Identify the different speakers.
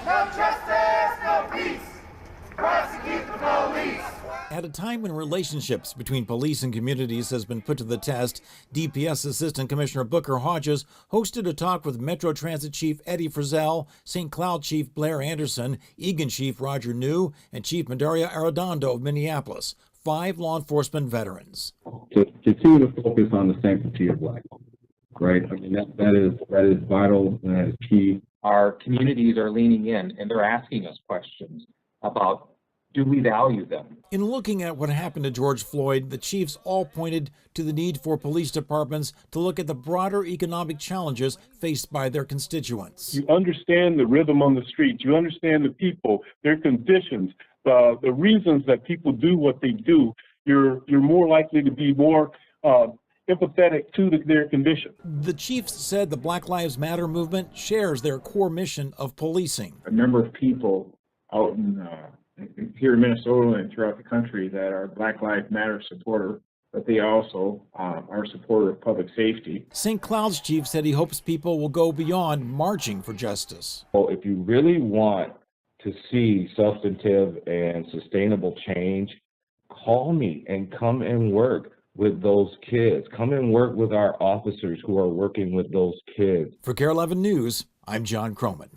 Speaker 1: No justice, no peace. Prosecute the police.
Speaker 2: At a time when relationships between police and communities has been put to the test, DPS Assistant Commissioner Booker Hodges hosted a talk with Metro Transit Chief Eddie Frizzell, St. Cloud Chief Blair Anderson, Egan Chief Roger New, and Chief Medaria Arredondo of Minneapolis, 5 law enforcement veterans.
Speaker 3: To continue to focus on the sanctity of life, right? I mean, that is vital and that is key.
Speaker 4: Our communities are leaning in and they're asking us questions about, do we value them?
Speaker 2: In looking at what happened to George Floyd, the chiefs all pointed to the need for police departments to look at the broader economic challenges faced by their constituents.
Speaker 5: You understand the rhythm on the streets. You understand the people, their conditions, the reasons that people do what they do. You're more likely to be more empathetic to their condition.
Speaker 2: The chiefs said the Black Lives Matter movement shares their core mission of policing.
Speaker 6: A number of people out in here in Minnesota and throughout the country that are Black Lives Matter supporter, but they also are supporter of public safety.
Speaker 2: St. Cloud's chief said he hopes people will go beyond marching for justice.
Speaker 7: Well, if you really want to see substantive and sustainable change, call me and come and work with those kids. Come and work with our officers who are working with those kids.
Speaker 2: For KARE 11 News, I'm John Croman.